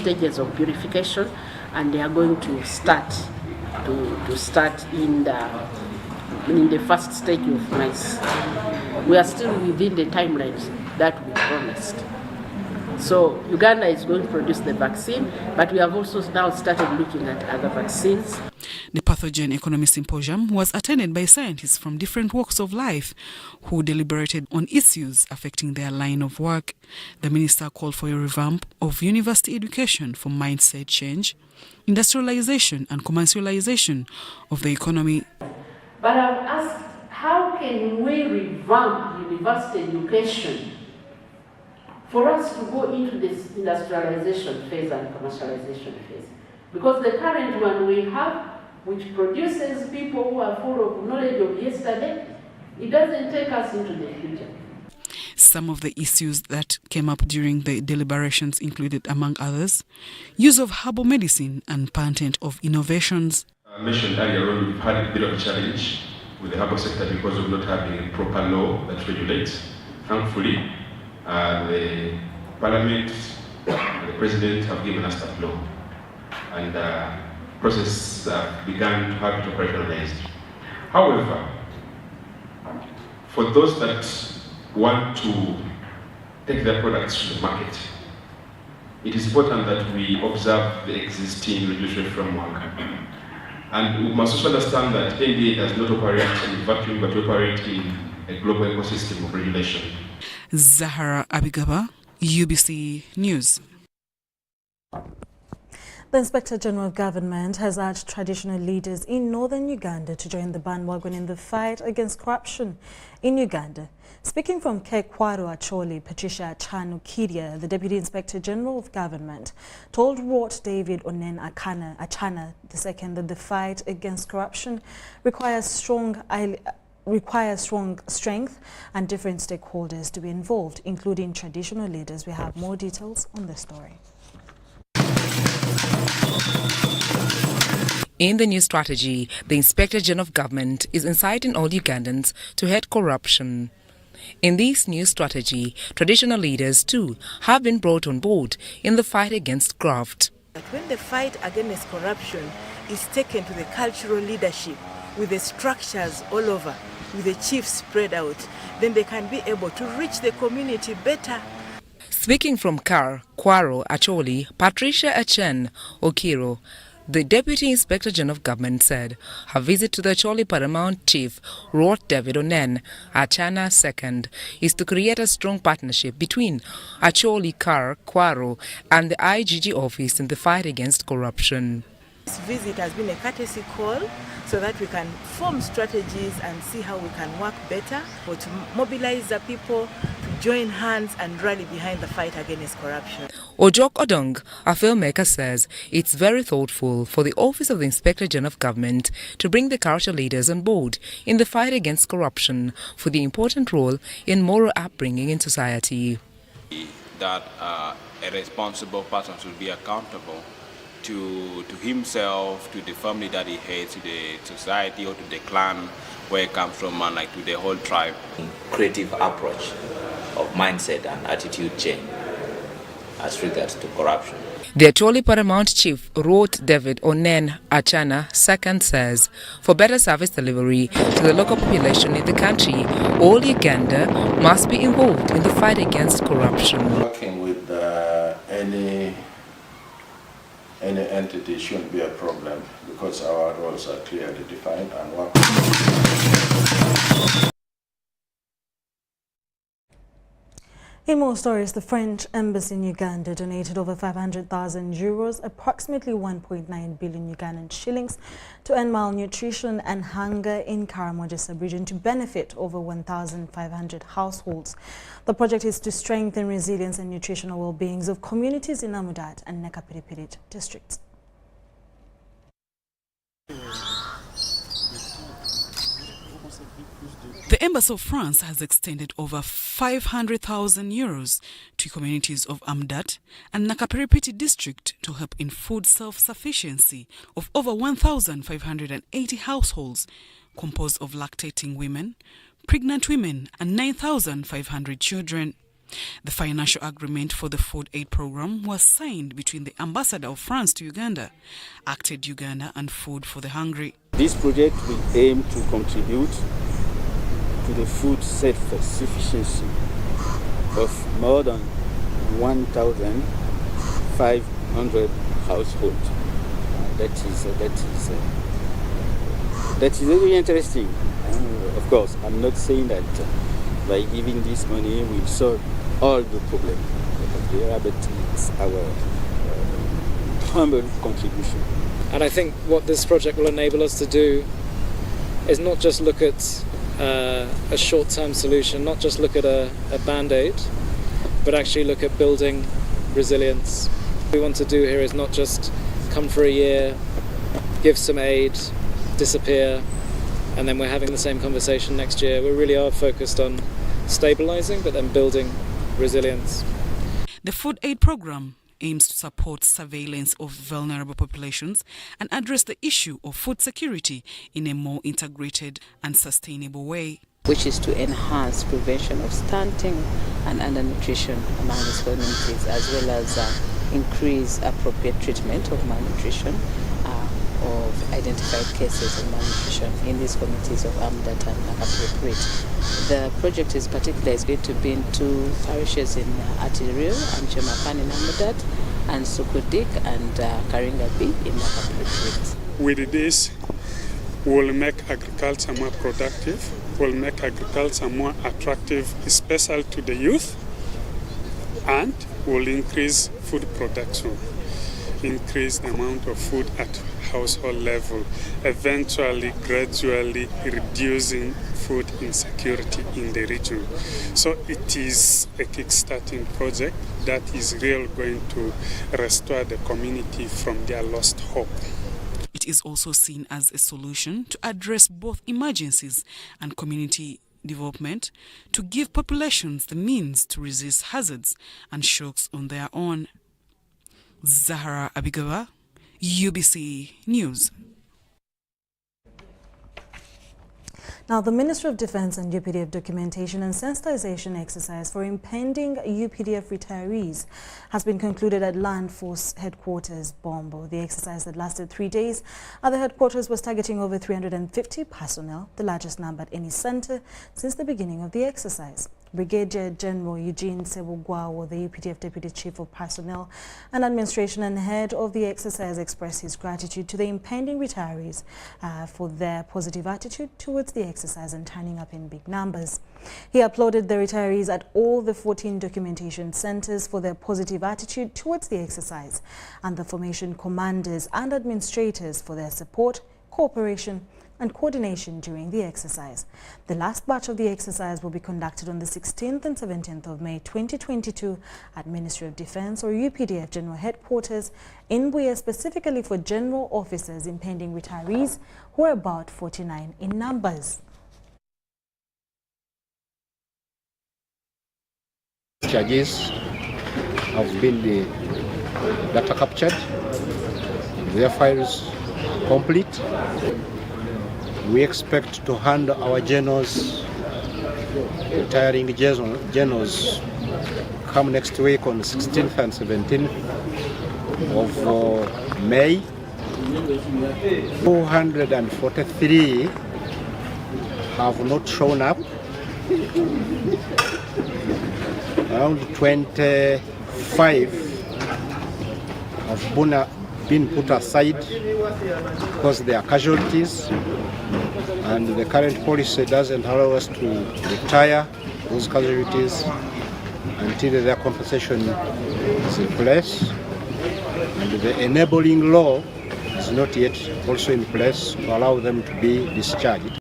stages of purification, and they are going to start in the first stage of mice. We are still within the timelines that we promised. So Uganda is going to produce the vaccine, but we have also now started looking at other vaccines. The Pathogen Economy Symposium was attended by scientists from different walks of life who deliberated on issues affecting their line of work. The minister called for a revamp of university education for mindset change, industrialization and commercialization of the economy. But I've asked, how can we revamp university education for us to go into this industrialization phase and commercialization phase? Because the current one we have, which produces people who are full of knowledge of yesterday, it doesn't take us into the future. Some of the issues that came up during the deliberations included, among others, use of herbal medicine and patent of innovations. I mentioned earlier on, we've had a bit of a challenge with the herbal sector because of not having a proper law that regulates. Thankfully, the Parliament and the President have given us that law, and process began to have it operationalized. However, for those that want to take their products to the market, it is important that we observe the existing regulatory framework. And we must also understand that NDA does not operate in a vacuum, but operate in a global ecosystem of regulation. Zahara Abigaba, UBC News. The Inspector General of Government has urged traditional leaders in northern Uganda to join the bandwagon in the fight against corruption in Uganda. Speaking from Kwaro Acholi, Patricia Chanukiria, the Deputy Inspector General of Government, told Rot David Onen Achana II that the fight against corruption requires strong strength and different stakeholders to be involved, including traditional leaders. We have more details on this story. In the new strategy, the Inspector General of Government is inciting all Ugandans to hate corruption. In this new strategy, traditional leaders too have been brought on board in the fight against graft. When the fight against corruption is taken to the cultural leadership with the structures all over, with the chiefs spread out, then they can be able to reach the community better. Speaking from Kwaro Acholi, Patricia Achen Okiro, the Deputy Inspector General of Government, said her visit to the Acholi Paramount Chief, Rot David Onen Achana II, is to create a strong partnership between Acholi Kwaro and the IGG office in the fight against corruption. This visit has been a courtesy call so that we can form strategies and see how we can work better, or to mobilize the people to join hands and rally behind the fight against corruption. Ojok Odong, a filmmaker, says it's very thoughtful for the Office of the Inspector General of Government to bring the cultural leaders on board in the fight against corruption for the important role in moral upbringing in society. That a responsible person should be accountable to himself, to the family that he hates, to the society or to the clan where he comes from, and like to the whole tribe. Creative approach of mindset and attitude change as regards to corruption. The Acholi Paramount Chief, Rot David Onen Achana II, says for better service delivery to the local population in the country, all Uganda must be involved in the fight against corruption. Working with any entity shouldn't be a problem because our roles are clearly defined and work. In more stories, the French Embassy in Uganda donated over 500,000 euros, approximately 1.9 billion Ugandan shillings, to end malnutrition and hunger in Karamoja sub-region to benefit over 1,500 households. The project is to strengthen resilience and nutritional well-being of communities in Amudat and Nekapiripirit districts. The Embassy of France has extended over 500,000 euros to communities of Amdat and Nakapiripiti district to help in food self-sufficiency of over 1,580 households composed of lactating women, pregnant women and 9,500 children. The financial agreement for the food aid program was signed between the Ambassador of France to Uganda, Acted Uganda and Food for the Hungry. This project will aim to contribute to the food self-sufficiency of more than 1,500 households. That is very interesting. Of course, I'm not saying that by giving this money we'll solve all the problems there, but it's our humble contribution. And I think what this project will enable us to do is not just look at a short-term solution, not just look at a band-aid, but actually look at building resilience. What we want to do here is not just come for a year, give some aid, disappear, and then we're having the same conversation next year. We really are focused on stabilizing, but then building resilience. The food aid program aims to support surveillance of vulnerable populations and address the issue of food security in a more integrated and sustainable way, which is to enhance prevention of stunting and undernutrition among these communities, as well as increase appropriate treatment of malnutrition of identified cases of malnutrition in these communities of Amdat and Nakapuriprit. The project is going to be in 2 parishes in Atirio and Chemapan in Amdat, and Sukudik and Karingabi in Nakapuriprit. With this, we'll make agriculture more productive, we'll make agriculture more attractive, especially to the youth, and we'll increase food production, increase the amount of food at household level, eventually gradually reducing food insecurity in the region. So it is a kick-starting project that is really going to restore the community from their lost hope. It is also seen as a solution to address both emergencies and community development, to give populations the means to resist hazards and shocks on their own. Zahara Abigawa, UBC News. Now, the Ministry of Defense and UPDF documentation and sensitization exercise for impending UPDF retirees has been concluded at Land Force Headquarters, Bombo. The exercise that lasted 3 days at the headquarters was targeting over 350 personnel, the largest number at any center since the beginning of the exercise. Brigadier General Eugene Sebugwawo, the UPDF Deputy Chief of Personnel and Administration and head of the exercise, expressed his gratitude to the impending retirees for their positive attitude towards the exercise and turning up in big numbers. He applauded the retirees at all the 14 documentation centers for their positive attitude towards the exercise, and the formation commanders and administrators for their support, cooperation and coordination during the exercise. The last batch of the exercise will be conducted on the 16th and 17th of May 2022 at Ministry of Defense or UPDF General Headquarters in Buea, specifically for general officers impending retirees who are about 49 in numbers. Charges have been data captured, their files complete. We expect to hand our generals, retiring generals, come next week on the 16th and 17th of May. 443 have not shown up. Around 25 have been put aside because they are casualties, and the current policy doesn't allow us to retire those casualties until their compensation is in place, and the enabling law is not yet also in place to allow them to be discharged.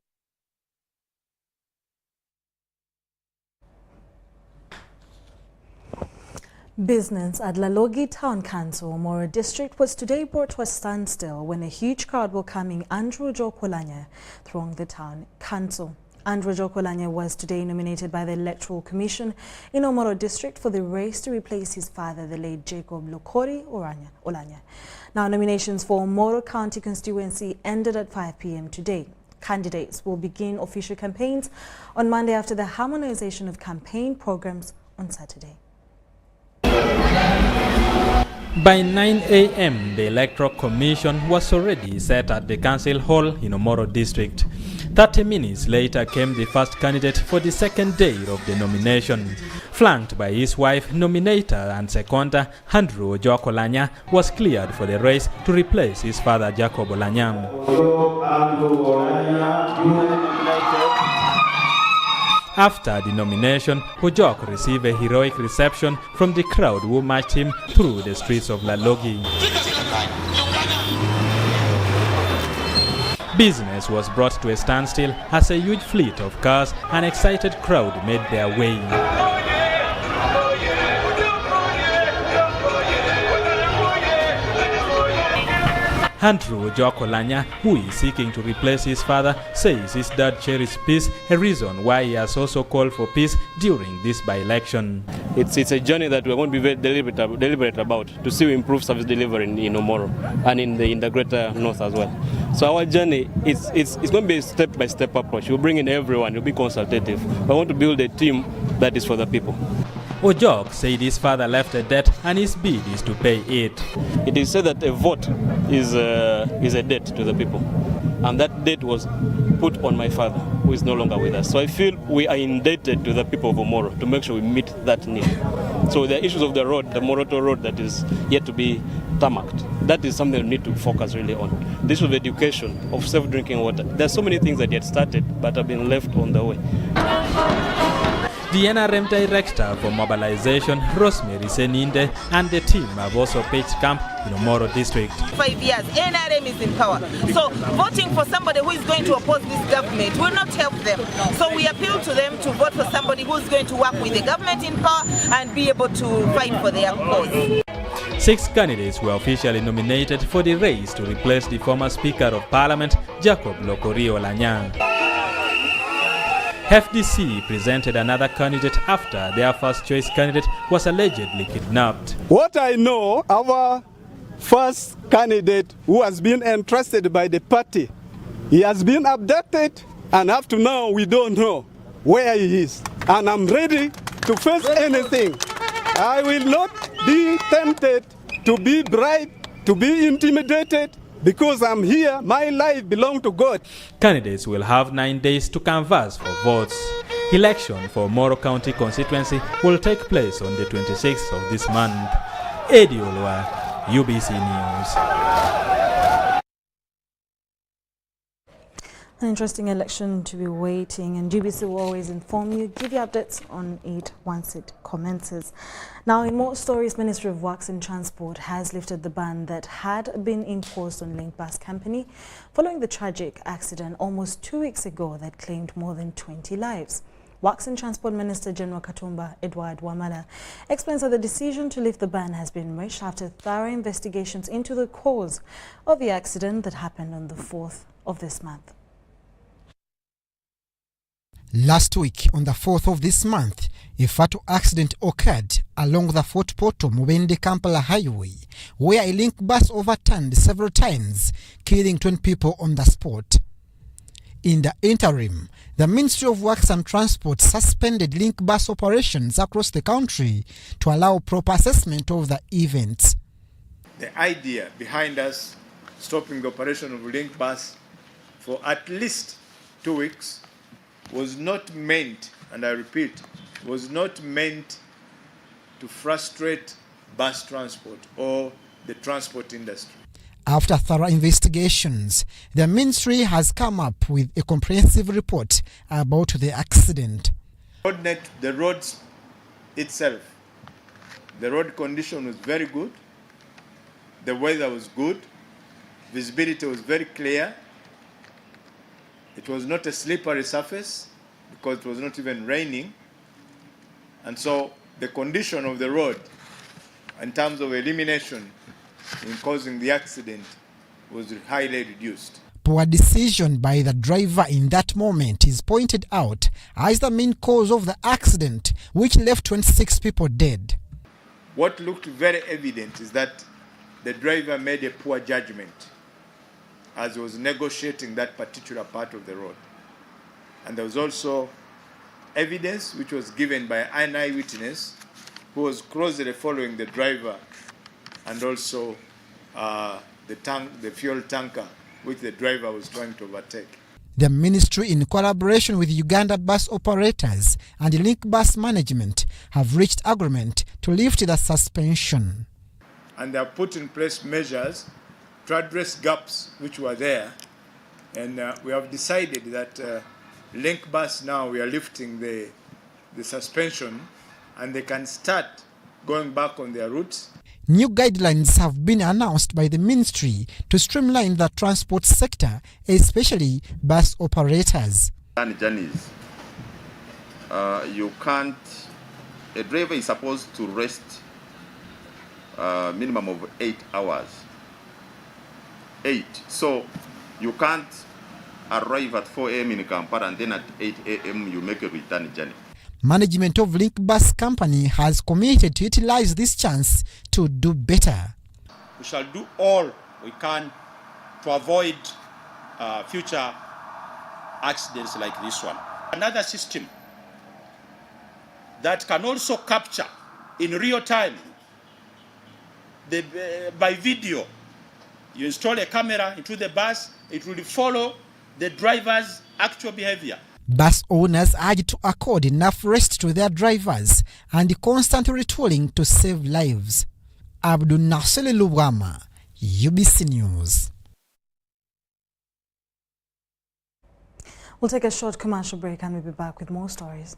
Business at Lalogi Town Council, Omoro District, was today brought to a standstill when a huge crowd welcoming Andrew Jokolanya thronged the town council. Andrew Jokolanya was today nominated by the Electoral Commission in Omoro District for the race to replace his father, the late Jacob Lokori Olanya. Now, nominations for Omoro County constituency ended at 5 p.m. today. Candidates will begin official campaigns on Monday after the harmonization of campaign programs on Saturday. By 9 a.m., the Electoral Commission was already set at the Council Hall in Omoro district. 30 minutes later came the first candidate for the second day of the nomination. Flanked by his wife, nominator and seconder, Andrew Okolanya, was cleared for the race to replace his father, Jacob Olanyam. After the nomination, Ojok received a heroic reception from the crowd who marched him through the streets of Lalogi. Business was brought to a standstill as a huge fleet of cars and excited crowd made their way. Andrew Okolanya, who is seeking to replace his father, says his dad cherishes peace, a reason why he has also called for peace during this by-election. It's a journey that we're going to be very deliberate about to see improve service delivery in Omoro and in the greater north as well. So our journey it's going to be a step-by-step approach. We'll bring in everyone, we'll be consultative. I want to build a team that is for the people. Ojok said his father left a debt and his bid is to pay it. It is said that a vote is a debt to the people. And that debt was put on my father, who is no longer with us. So I feel we are indebted to the people of Omoro to make sure we meet that need. So the issues of the road, the Moroto road that is yet to be tarmacked, that is something we need to focus really on. The issue of education, of safe drinking water. There are so many things that yet started but have been left on the way. The NRM Director for Mobilization, Rosemary Seninde, and the team have also pitched camp in Omoro district. 5 years, NRM is in power. So voting for somebody who is going to oppose this government will not help them. So we appeal to them to vote for somebody who is going to work with the government in power and be able to fight for their cause. 6 candidates were officially nominated for the race to replace the former Speaker of Parliament, Jacob Lokori Olanyang. FDC presented another candidate after their first choice candidate was allegedly kidnapped. What I know, our first candidate who has been entrusted by the party, he has been abducted and up to now we don't know where he is. And I'm ready to face anything. I will not be tempted to be bribed, to be intimidated, because I'm here, my life belongs to God. Candidates will have 9 days to canvass for votes. Election for Omoro County constituency will take place on the 26th of this month. Eddie Olwa, UBC News. An interesting election to be waiting, and UBC will always inform you, give you updates on it once it commences. Now, in more stories, Ministry of Works and Transport has lifted the ban that had been imposed on Link Bus Company following the tragic accident almost 2 weeks ago that claimed more than 20 lives. Works and Transport Minister General Katumba Edward Wamala explains that the decision to lift the ban has been reached after thorough investigations into the cause of the accident that happened on the 4th of this month. Last week, on the 4th of this month, a fatal accident occurred along the Fort Portal Mubende Kampala highway, where a Link bus overturned several times, killing 20 people on the spot. In the interim, the Ministry of Works and Transport suspended Link bus operations across the country to allow proper assessment of the events. The idea behind us stopping the operation of Link bus for at least 2 weeks was not meant, and I repeat, was not meant to frustrate bus transport or the transport industry. After thorough investigations, the ministry has come up with a comprehensive report about the accident. The roads itself, the road condition was very good, the weather was good, visibility was very clear. It was not a slippery surface because it was not even raining. And so the condition of the road in terms of elimination in causing the accident was highly reduced. Poor decision by the driver in that moment is pointed out as the main cause of the accident, which left 26 people dead. What looked very evident is that the driver made a poor judgment as he was negotiating that particular part of the road. And there was also evidence which was given by an eyewitness who was closely following the driver and also the fuel tanker which the driver was trying to overtake. The ministry, in collaboration with Uganda bus operators and Link Bus management, have reached agreement to lift the suspension. And they have put in place measures to address gaps which were there. And we have decided that Link Bus now, we are lifting the suspension and they can start going back on their routes. New guidelines have been announced by the ministry to streamline the transport sector, especially bus operators. Journeys, you can't, a driver is supposed to rest a minimum of 8 hours. 8. So you can't arrive at 4 a.m. in Kampala and then at 8 a.m. you make a return journey. Management of Link Bus Company has committed to utilize this chance to do better. We shall do all we can to avoid future accidents like this one. Another system that can also capture in real time by video. You install a camera into the bus, it will follow the driver's actual behavior. Bus owners urge to accord enough rest to their drivers and constant retooling to save lives. Abdul Nasser Lubwama, UBC News. We'll take a short commercial break and we'll be back with more stories.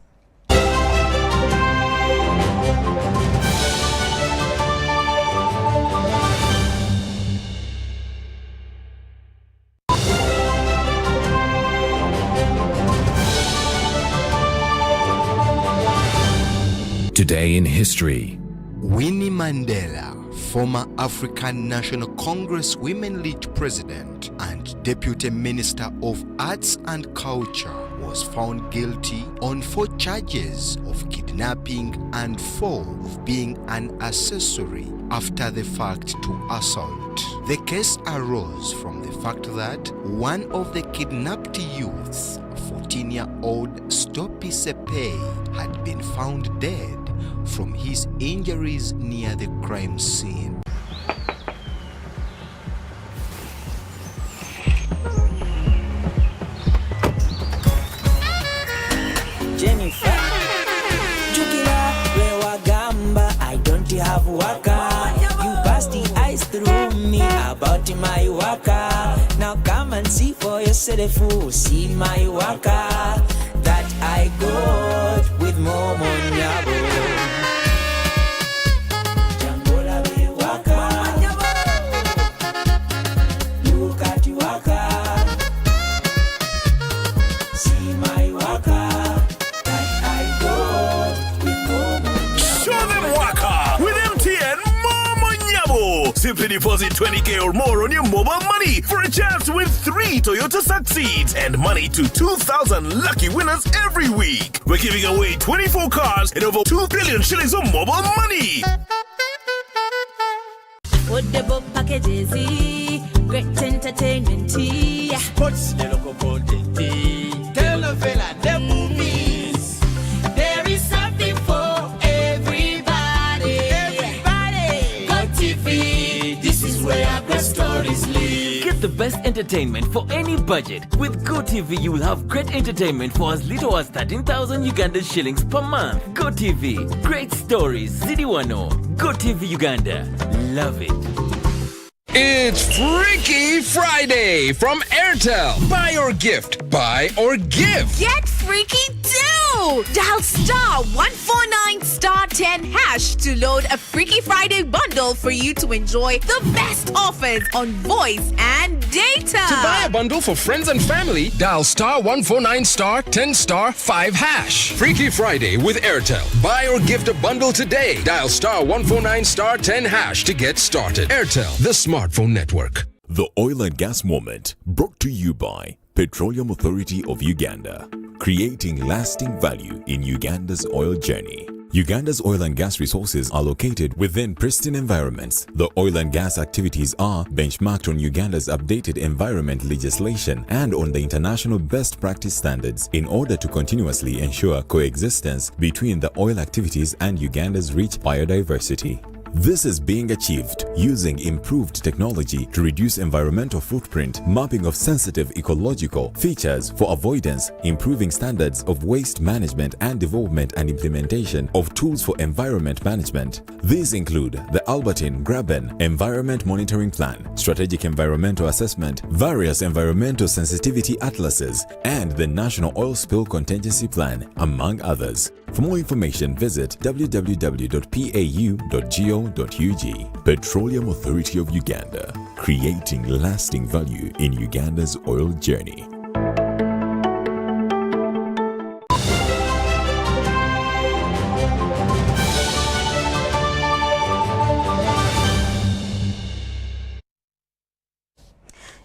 Today in history. Winnie Mandela, former African National Congress Women League President and Deputy Minister of Arts and Culture, was found guilty on 4 charges of kidnapping and 4 of being an accessory after the fact to assault. The case arose from the fact that one of the kidnapped youths, 14-year-old Stopi Sepe, had been found dead from his injuries near the crime scene. Jennifer, Jukila, Wewagamba, I don't have waka. You passed the eyes through me about my waka. Now come and see for yourself, see my waka that I got with Momo Nyabo. Simply deposit 20K or more on your mobile money for a chance to win 3 Toyota Succeeds and money to 2,000 lucky winners every week. We're giving away 24 cars and over 2 billion shillings of mobile money. Football packages, great entertainment, sports, the local content, telenovela, the movies. There is something for everybody. Go TV. This is where great stories live. Get the best entertainment for any budget. With GoTV, you will have great entertainment for as little as 13,000 Ugandan shillings per month. GoTV, great stories. Zidiwano. GoTV Uganda. Love it. It's Freaky Friday from Airtel. Buy or gift. Buy or give. Get freaky too! Dial *149*10# to load a Freaky Friday bundle for you to enjoy the best offers on voice and data. To buy a bundle for friends and family, dial *149*10*5#. Freaky Friday with Airtel. Buy or gift a bundle today. Dial *149*10# to get started. Airtel, the smartphone network. The Oil and Gas Moment, brought to you by Petroleum Authority of Uganda, creating lasting value in Uganda's oil journey. Uganda's oil and gas resources are located within pristine environments. The oil and gas activities are benchmarked on Uganda's updated environment legislation and on the international best practice standards in order to continuously ensure coexistence between the oil activities and Uganda's rich biodiversity. This is being achieved using improved technology to reduce environmental footprint, mapping of sensitive ecological features for avoidance, improving standards of waste management and development and implementation of tools for environment management. These include the Albertine Graben Environment Monitoring Plan, Strategic Environmental Assessment, various environmental sensitivity atlases, and the National Oil Spill Contingency Plan, among others. For more information, visit www.pau.go.ug. Petroleum Authority of Uganda, creating lasting value in Uganda's oil journey.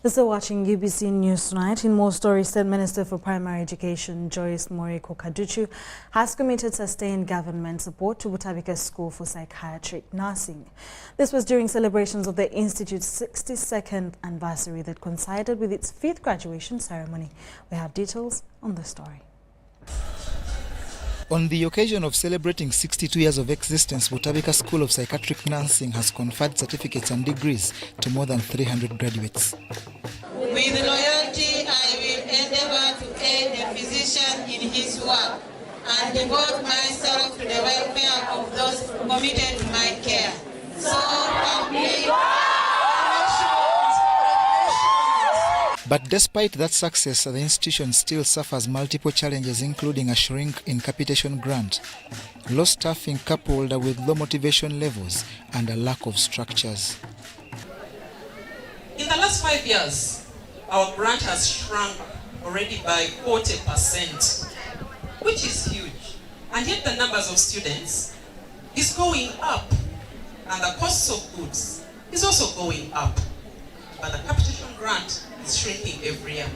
You're still watching UBC News Tonight. In more stories, State Minister for Primary Education Joyce Moriko Kaduchu has committed sustained government support to Butabika School for Psychiatric Nursing. This was during celebrations of the Institute's 62nd anniversary that coincided with its 5th graduation ceremony. We have details on the story. On the occasion of celebrating 62 years of existence, Butabika School of Psychiatric Nursing has conferred certificates and degrees to more than 300 graduates. With loyalty, I will endeavor to aid the physician in his work and devote myself to the welfare of those committed to my care. So help me. But despite that success, the institution still suffers multiple challenges, including a shrink in capitation grant, low staffing coupled with low motivation levels, and a lack of structures. In the last 5 years, our grant has shrunk already by 40%, which is huge. And yet the numbers of students is going up, and the costs of goods is also going up. But the capitation grant is shrinking every year.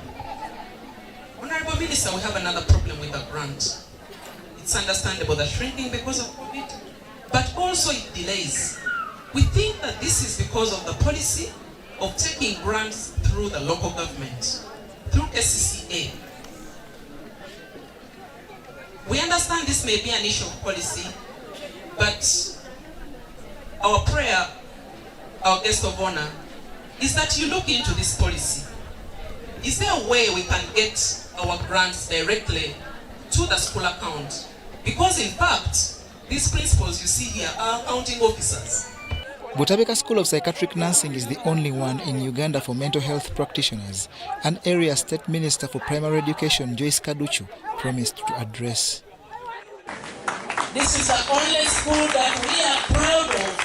Honorable Minister, we have another problem with the grant. It's understandable that shrinking because of COVID, but also it delays. We think that this is because of the policy of taking grants through the local government, through SCCA. We understand this may be an issue of policy, but our prayer, our guest of honor, is that you look into this policy. Is there a way we can get our grants directly to the school account? Because in fact, these principals you see here are accounting officers. Butabika School of Psychiatric Nursing is the only one in Uganda for mental health practitioners, an area State Minister for Primary Education Joyce Kaduchu promised to address. This is the only school that we are proud of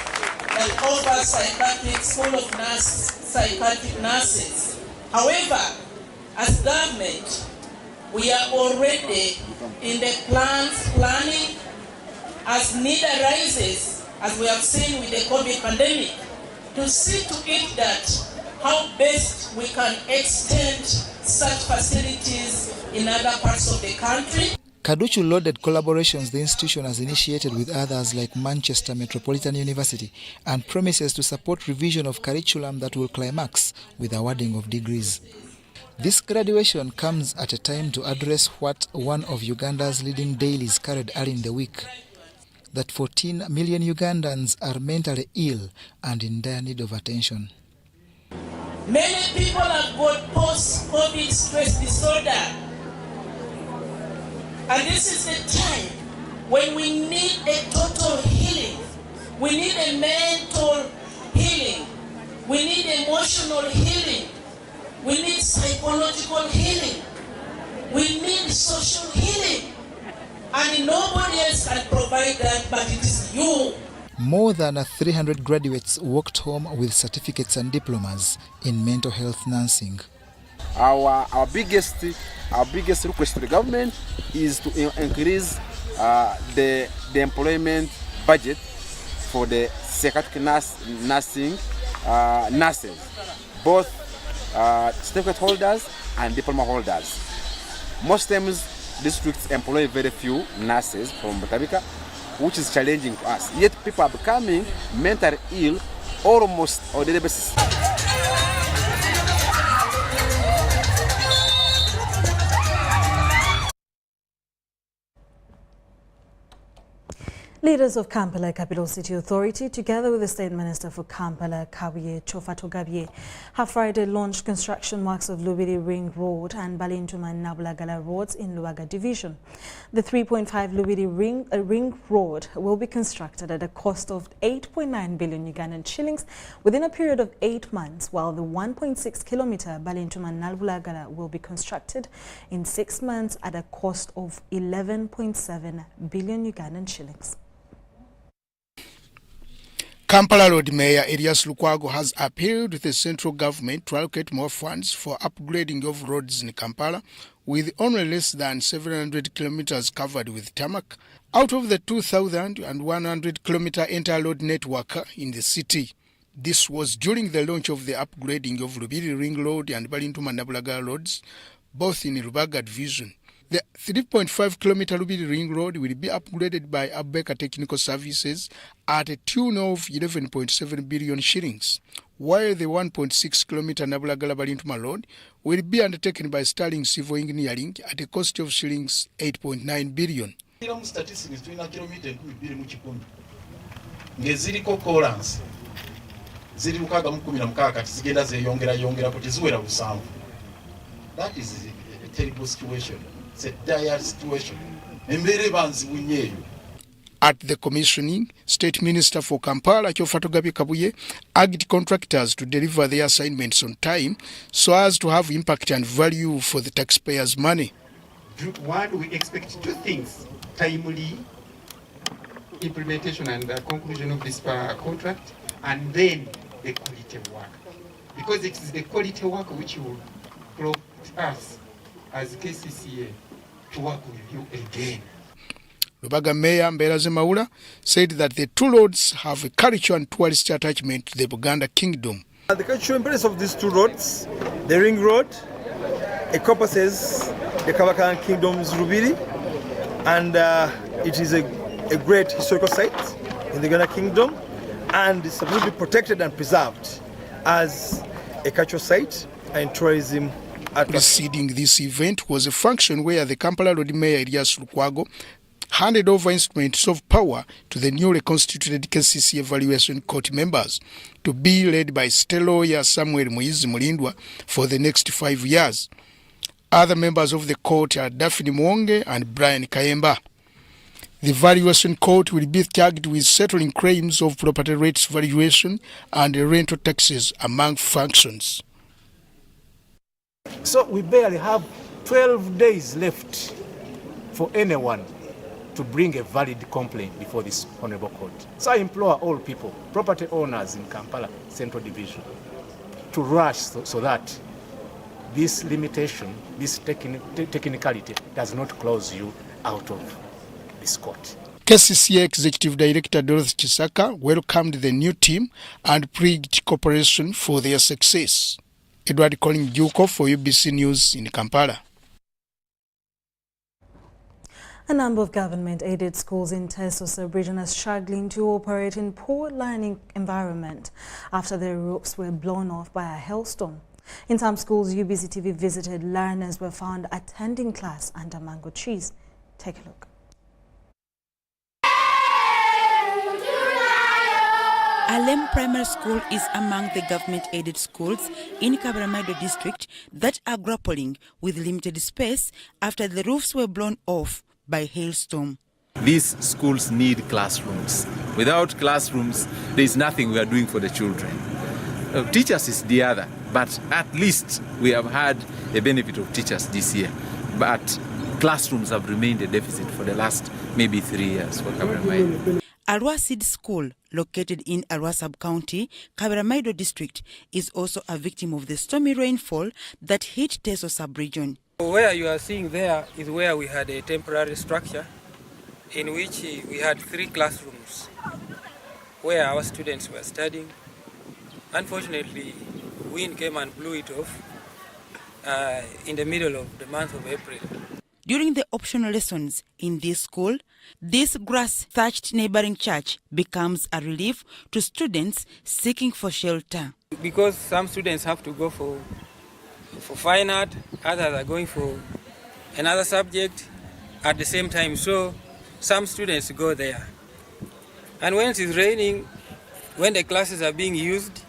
that offers psychiatric school of psychiatric nurses. However, as government, we are already in the planning as need arises, as we have seen with the COVID pandemic, to see to it that how best we can extend such facilities in other parts of the country. Kaduchu lauded collaborations the institution has initiated with others like Manchester Metropolitan University and promises to support revision of curriculum that will climax with awarding of degrees. This graduation comes at a time to address what one of Uganda's leading dailies carried early in the week, that 14 million Ugandans are mentally ill and in dire need of attention. Many people have got post-COVID stress disorder. And this is the time when we need a total healing. We need a mental healing. We need emotional healing. We need psychological healing. We need social healing. And nobody else can provide that, but it is you. More than 300 graduates walked home with certificates and diplomas in mental health nursing. Our biggest request to the government is to increase the employment budget for the psychiatric nursing nurses, both certificate holders and diploma holders. Most times districts employ very few nurses from Butabika, which is challenging to us. Yet people are becoming mentally ill almost on a daily basis. Leaders of Kampala Capital City Authority, together with the State Minister for Kampala, Kabuye Chofatogabye, have Friday launched construction works of Lubiri Ring Road and Balintuma Nabulagala roads in Luaga Division. The 3.5 Lubiri Ring Road will be constructed at a cost of 8.9 billion Ugandan shillings within a period of 8 months, while the 1.6 kilometer Balintuma Nabulagala will be constructed in 6 months at a cost of 11.7 billion Ugandan shillings. Kampala Road Mayor Elias Lukwago has appealed to the central government to allocate more funds for upgrading of roads in Kampala, with only less than 700 kilometers covered with tarmac out of the 2,100 kilometer interroad network in the city. This was during the launch of the upgrading of Lubiri Ring Road and Balintuma Nabulaga roads, both in Lubaga Division. The 3.5 kilometer Lubiri Ring Road will be upgraded by Abeka Technical Services at a tune of 11.7 billion shillings, while the 1.6 kilometer Nabulagala Balintuma Road will be undertaken by Sterling Civil Engineering at a cost of shillings 8.9 billion. That is a terrible situation. It's a dire situation. At the commissioning, State Minister for Kampala, Kabuye, urged contractors to deliver their assignments on time so as to have impact and value for the taxpayers' money. One, we expect two things: timely implementation and conclusion of this contract, and then the quality of work. Because it is the quality of work which will prompt us as KCCA to work with you again. Lubaga Mayor Mberaze Maula said that the two roads have a cultural and tourist attachment to the Buganda Kingdom. The cultural importance of these two roads, the Ring Road, encompasses the Kabaka Kingdom's Lubiri, and it is a great historical site in the Uganda Kingdom, and it's supposed to be protected and preserved as a cultural site and tourism. Preceding this event was a function where the Kampala Road Mayor Elias Lukwago handed over instruments of power to the newly constituted KCC Evaluation Court members to be led by State Lawyer Samuel Muizi Mulindwa for the next 5 years. Other members of the court are Daphne Mwonge and Brian Kayemba. The Valuation Court will be charged with settling claims of property rates valuation and rental taxes among functions. So we barely have 12 days left for anyone to bring a valid complaint before this Honorable Court. So I implore all people, property owners in Kampala Central Division, to rush so that this limitation, this technicality does not close you out of this court. KCCA Executive Director Dorothy Chisaka welcomed the new team and praised cooperation for their success. Edward Colin Juko for UBC News in Kampala. A number of government-aided schools in Teso sub-region are struggling to operate in poor learning environment after their roofs were blown off by a hailstorm. In some schools UBC TV visited, learners were found attending class under mango trees. Take a look. Alem Primary School is among the government-aided schools in Kabaramaido district that are grappling with limited space after the roofs were blown off by hailstorm. These schools need classrooms. Without classrooms, there is nothing we are doing for the children. Teachers is the other, but at least we have had a benefit of teachers this year. But classrooms have remained a deficit for the last maybe 3 years for Kabaramaido. Arua Seed School, located in Arua Sub-County, Kabaramaido district, is also a victim of the stormy rainfall that hit Teso sub-region. Where you are seeing there is where we had a temporary structure in which we had 3 classrooms where our students were studying. Unfortunately, wind came and blew it off in the middle of the month of April. During the optional lessons in this school, this grass-thatched neighboring church becomes a relief to students seeking for shelter. Because some students have to go for fine art, others are going for another subject at the same time, so some students go there. And when it is raining, when the classes are being used,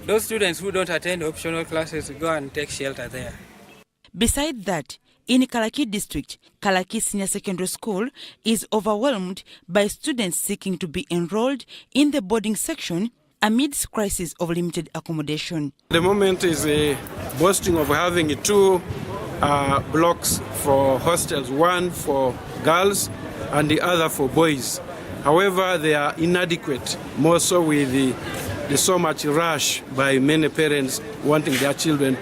those students who don't attend optional classes go and take shelter there. Besides that, in Kalaki district, Kalaki Senior Secondary School is overwhelmed by students seeking to be enrolled in the boarding section amidst crisis of limited accommodation. The moment is boasting of having 2 blocks for hostels, one for girls and the other for boys. However, they are inadequate, more so with the so much rush by many parents wanting their children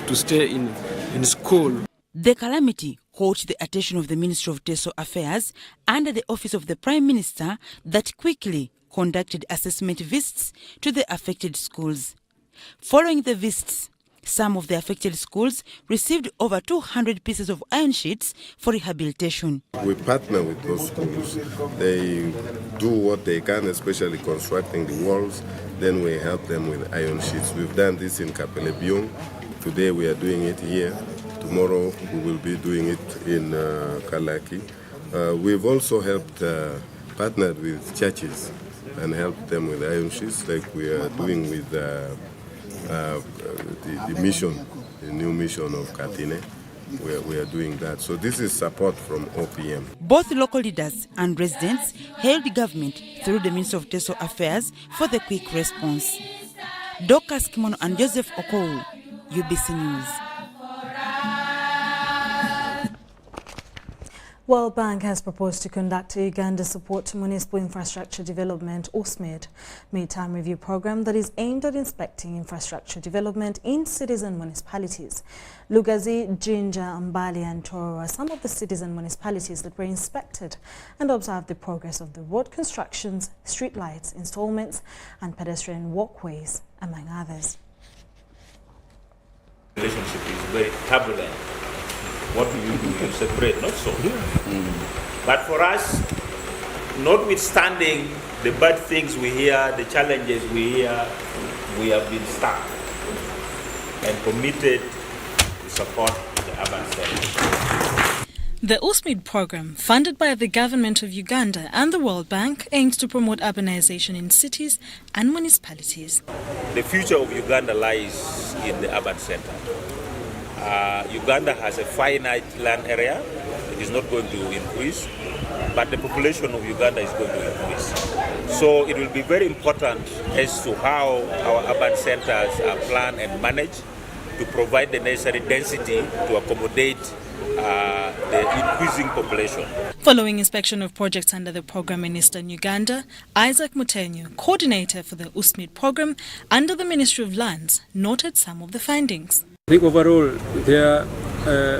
to stay in school. The calamity caught the attention of the Ministry of Teso Affairs under the Office of the Prime Minister that quickly conducted assessment visits to the affected schools. Following the visits, some of the affected schools received over 200 pieces of iron sheets for rehabilitation. We partner with those schools. They do what they can, especially constructing the walls. Then we help them with iron sheets. We've done this in Kapelebiong. Today we are doing it here. Tomorrow we will be doing it in Kalaki. We've also helped, partnered with churches and helped them with iron sheets, like we are doing with the mission, the new mission of Katine. We are doing that. So this is support from OPM. Both local leaders and residents hailed the government through the Ministry of Teso Affairs for the quick response. Dorcas Kimono and Joseph Okowu, UBC News. World Bank has proposed to conduct a Uganda Support to Municipal Infrastructure Development (USMID) mid-term review program that is aimed at inspecting infrastructure development in cities and municipalities. Lugazi, Jinja, Mbali and Toro are some of the cities and municipalities that were inspected and observed the progress of the road constructions, street lights, installments and pedestrian walkways, among others. Relationship is very turbulent. What do? You separate, not so. But for us, notwithstanding the bad things we hear, the challenges we hear, we have been stuck and committed to support the urban sector. The USMID program, funded by the Government of Uganda and the World Bank, aims to promote urbanization in cities and municipalities. The future of Uganda lies in the urban center. Uganda has a finite land area. It is not going to increase, but the population of Uganda is going to increase. So it will be very important as to how our urban centers are planned and managed to provide the necessary density to accommodate the increasing population. Following inspection of projects under the program in Eastern Uganda, Isaac Mutenyo, coordinator for the USMID program under the Ministry of Lands, noted some of the findings. I think overall their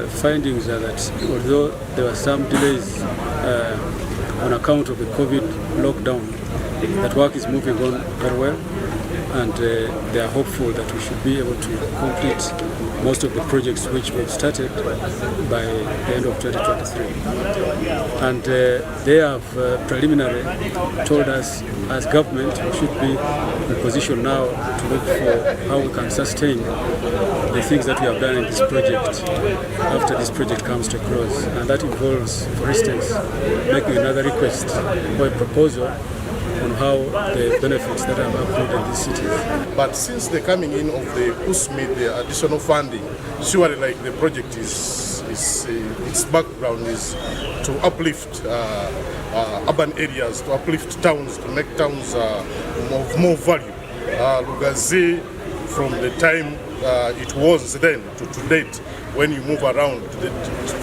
findings are that although there were some delays on account of the COVID lockdown, that work is moving on very well, and they are hopeful that we should be able to complete most of the projects which we've started by the end of 2023. And they have preliminarily told us as government we should be in position now to look for how we can sustain the things that we have done in this project after this project comes to a close. And that involves, for instance, making another request or a proposal on how the benefits that are accrued in these cities. But since the coming in of the USMID, the additional funding, surely like the project its background is to uplift urban areas, to uplift towns, to make towns of more value. Lugazi, from the time it was then to date, when you move around, the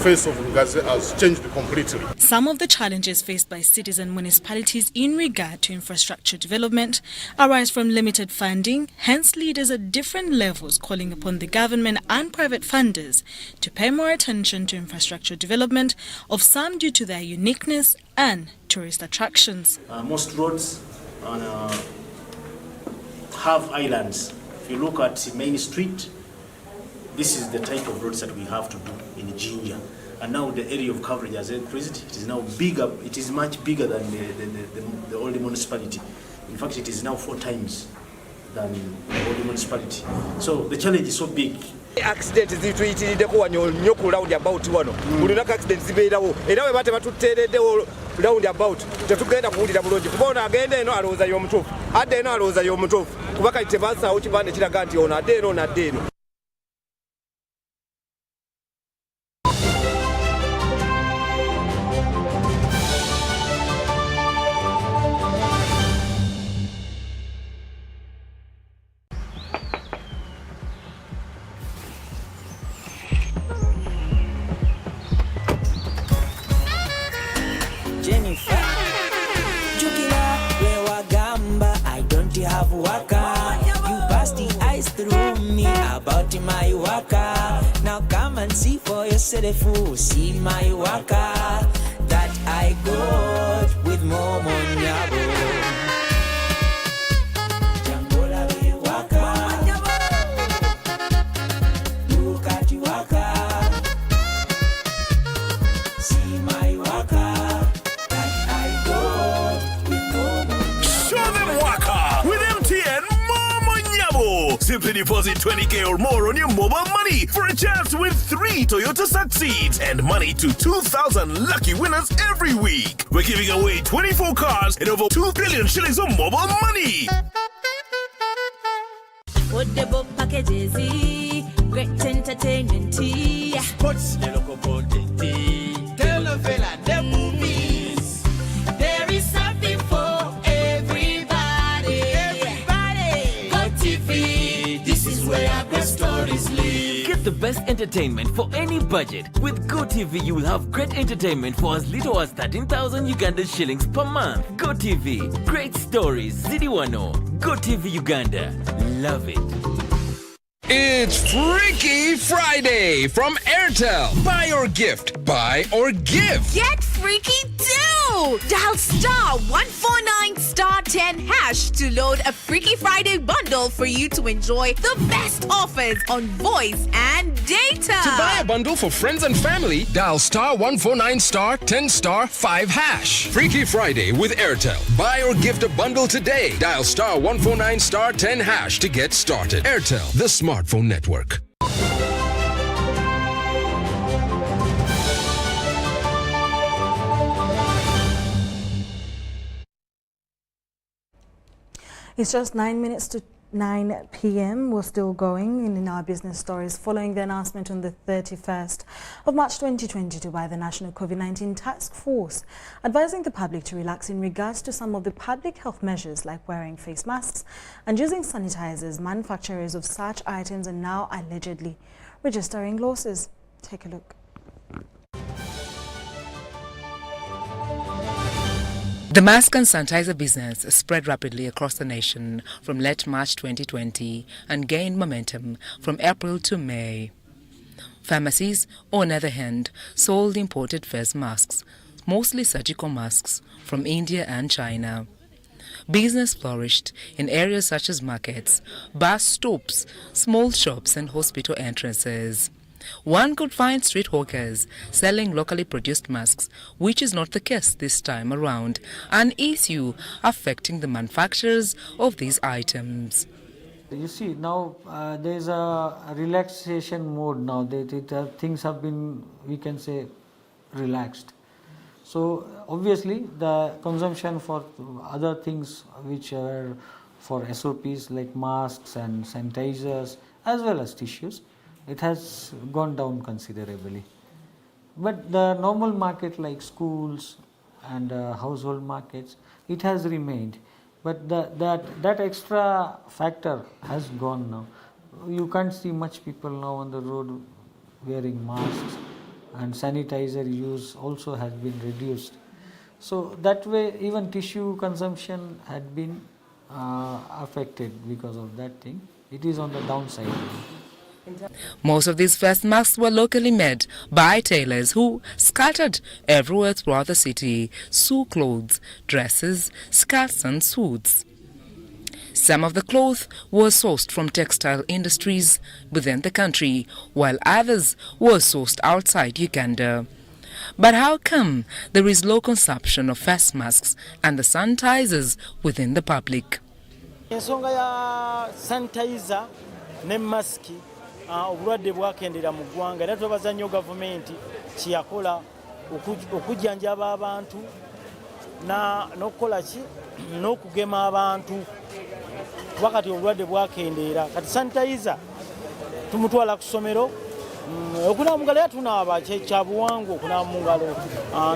face of Lugazi has changed completely. Some of the challenges faced by cities and municipalities in regard to infrastructure development arise from limited funding, hence leaders at different levels calling upon the government and private funders to pay more attention to infrastructure development, of some due to their uniqueness and tourist attractions. Most roads have islands. If you look at Main Street, this is the type of roads that we have to do in Jinja. And now the area of coverage has increased. It is now bigger. It is much bigger than the old municipality. In fact, it is now 4 times than the old municipality. So the challenge is so big. Accident zituyitirideko wanyo nnyo ku round about wano. Buli lunaku accident zibeerawo. Era bwe bate batuteereddewo round about tetugenda kuwulira bulungi. Kuba ono agenda eno alowooza y'omutuufu. Adda eno alowooza y'omutuufu. Kuba kati tebasaawo kipande kiraga nti ono adda eno ono adda eno. My waka, now come and see for yourself. See my waka that I got with Momo Nyabo. Jambola we waka, look at you waka. See my waka that I got with Momo Nyabo. Show them waka with MTN Momo Nyabo. Simply deposit 20K or more on your mobile money for a chance to win 3 Toyota Succeeds and money to 2,000 lucky winners every week. We're giving away 24 cars and over 2 billion shillings of mobile money. What the book packages, great entertainment, sports, the local content, telenovela, the movies. There is something for everybody. Everybody, Go TV. This is where the stories live. Get the best entertainment for any budget. With GoTV, you will have great entertainment for as little as 13,000 Ugandan shillings per month. GoTV, great stories, Zidiwano. GoTV Uganda, love it. It's Freaky Friday from Airtel. Buy or gift. Buy or give. Get freaky too! Dial star 149 star 10 hash to load a Freaky Friday bundle for you to enjoy the best offers on voice and data. To buy a bundle for friends and family, dial star 149 star 10 star 5 hash. Freaky Friday with Airtel. Buy or gift a bundle today. Dial star 149 star 10 hash to get started. Airtel, the smartphone network. It's just 9 minutes to 9 p.m. We're still going in our business stories following the announcement on the 31st of March 2022 by the National COVID-19 Task Force, advising the public to relax in regards to some of the public health measures like wearing face masks and using sanitizers. Manufacturers of such items are now allegedly registering losses. Take a look. The mask and sanitizer business spread rapidly across the nation from late March 2020 and gained momentum from April to May. Pharmacies, on the other hand, sold imported face masks, mostly surgical masks, from India and China. Business flourished in areas such as markets, bus stops, small shops and hospital entrances. One could find street hawkers selling locally produced masks, which is not the case this time around, an issue affecting the manufacturers of these items. You see, now there is a relaxation mode now. Things have been, we can say, relaxed. So obviously the consumption for other things which are for SOPs like masks and sanitizers as well as tissues, it has gone down considerably. But the normal market like schools and household markets, it has remained. But that extra factor has gone now. You can't see much people now on the road wearing masks, and sanitizer use also has been reduced. So that way even tissue consumption had been affected because of that thing. It is on the downside. Most of these face masks were locally made by tailors who scattered everywhere throughout the city, sew clothes, dresses, skirts and suits. Some of the cloth was sourced from textile industries within the country, while others were sourced outside Uganda. But how come there is low consumption of face masks and the sanitizers within the public? Ensonga ya sanitizer ne maski obulwadde bwakendera mu ggwanga era twebaza nnyo gavumenti kiyakola okujjanjaba abantu n'okukola ki n'okugema abantu kuba kati obulwadde bwakendeera kati sanitizer tumutwala ku ssomero okunaaba mu ngalo era tunaaba kyabuwangwa okunaaba mu ngalo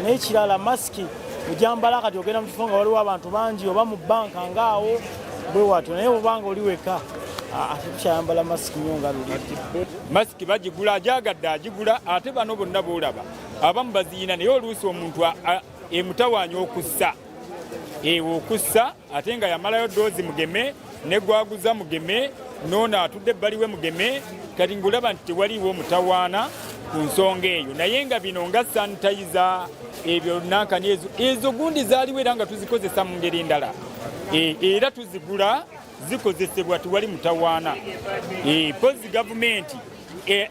n'ekirala masiki ojambala kati ogenda mu kifo nga waliwo abantu bangi oba mu banka ngaawo bwe watyo naye obanga oli weka ate tukyayambala masiki nnyo nga luli. Masiki bagigula ajagadde agigula ate bano bonna boolaba abamu baziyina naye oluusi omuntu emutawaanya okussa okussa ate nga yamalayo doozi mugeme ne gwaguza mugeme noono atudde ebbali we mugeme kati ng'olaba nti tewaliiwo mutawaana ku nsonga eyo naye nga bino nga sanitayiza ebyo nankani ezo gundi zaaliwo era nga tuzikozesa mu ngeri ndala era tuzigula zikozesebwa tewali mutawaana pozi gavumenti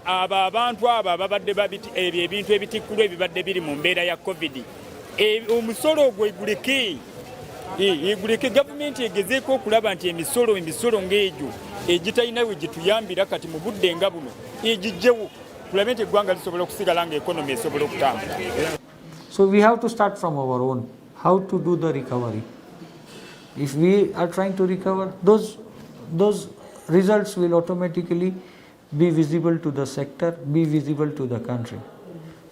abo abantu abo ababadde ebyo ebintu ebitikkulu ebibadde biri mu mbeera ya covid omusolo ogwo eguleke gavumenti egezeeko okulaba nti emisolo ng'egyo egitalina we gituyambira kati mu budde nga buno egijjewo tulabe nti eggwanga lisobola okusigala nga ekonomi esobola okutambula. So we have to start from our own, how to do the recovery. If we are trying to recover, those results will automatically be visible to the sector, be visible to the country.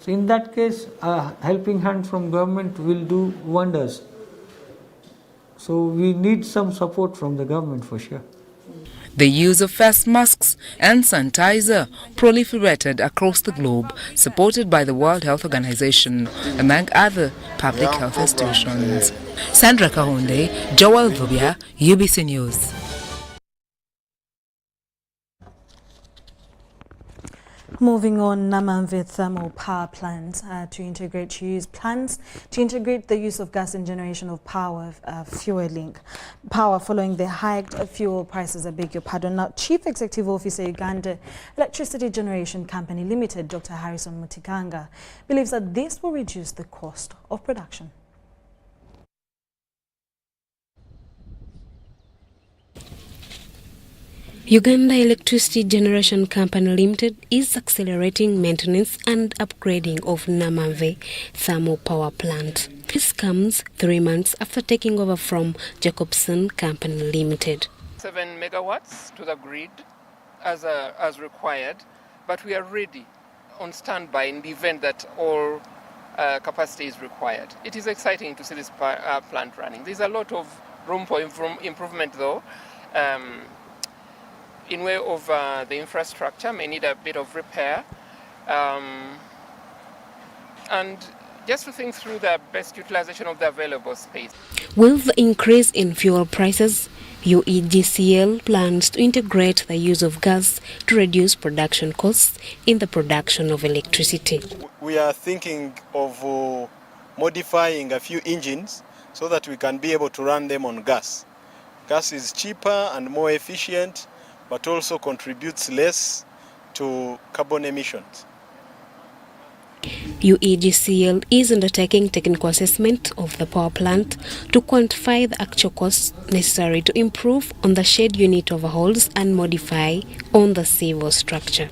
So in that case, a helping hand from government will do wonders. So we need some support from the government for sure. The use of face masks and sanitizer proliferated across the globe, supported by the World Health Organization, among other public health institutions. Sandra Kahonde, Joel Vubia, UBC News. Moving on, Namamve thermal power plants to integrate the use of gas in generation of power, fueling power following the hiked fuel prices. Now, Chief Executive Officer Uganda Electricity Generation Company Limited, Dr. Harrison Mutikanga, believes that this will reduce the cost of production. Uganda Electricity Generation Company Limited is accelerating maintenance and upgrading of Namamve thermal power plant. This comes 3 months after taking over from Jacobson Company Limited. 7 megawatts to the grid as required, but we are ready on standby in the event that all capacity is required. It is exciting to see this plant running. There's a lot of room for improvement though. In way of the infrastructure may need a bit of repair, and just to think through the best utilization of the available space. With the increase in fuel prices, UEGCL plans to integrate the use of gas to reduce production costs in the production of electricity. We are thinking of modifying a few engines so that we can be able to run them on gas. Gas is cheaper and more efficient, but also contributes less to carbon emissions. UEGCL is undertaking technical assessment of the power plant to quantify the actual costs necessary to improve on the shed unit overhauls and modify on the civil structure.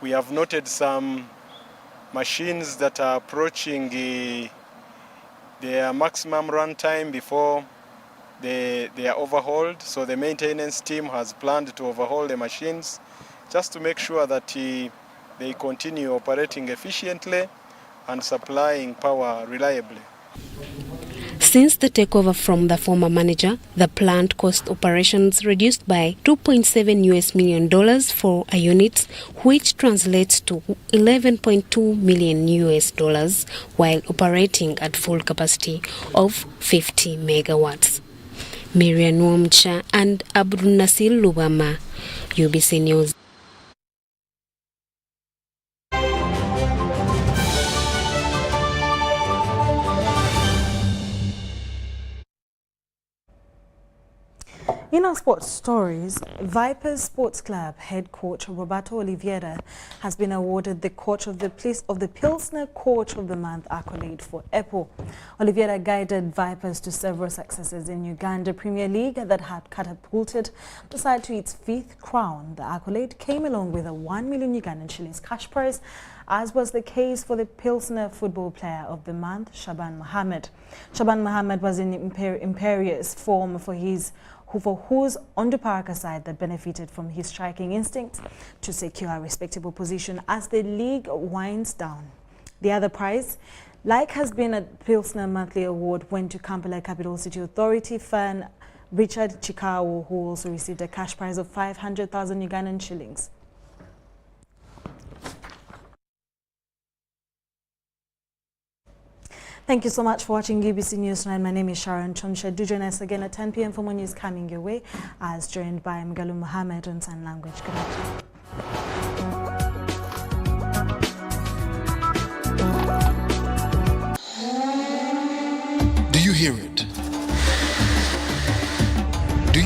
We have noted some machines that are approaching their maximum runtime before they are overhauled, so the maintenance team has planned to overhaul the machines just to make sure that they continue operating efficiently and supplying power reliably. Since the takeover from the former manager, the plant cost operations reduced by $2.7 million for a unit, which translates to $11.2 million, while operating at full capacity of 50 megawatts. Miriam Nwamcha and Abdul Nasir Lubama, UBC News. In our sports stories, Vipers Sports Club head coach Roberto Oliveira has been awarded the coach of the Pilsner Coach of the Month accolade for April. Oliveira guided Vipers to several successes in Uganda Premier League that had catapulted the side to its 5th crown. The accolade came along with a 1 million Ugandan shillings cash prize, as was the case for the Pilsner Football Player of the Month, Shaban Mohammed. Shaban Mohammed was in imperious form for whose Onduparaka side that benefited from his striking instinct to secure a respectable position as the league winds down. The other prize, like has been a Pilsner Monthly Award, went to Kampala Capital City Authority fan Richard Chikawo, who also received a cash prize of 500,000 Ugandan shillings. Thank you so much for watching UBC News Tonight. My name is Sharon Kyomugisha. Do join us again at 10 p.m. for more news coming your way, as joined by Mgalu Mohammed on Sign Language. Good night. Do you hear it?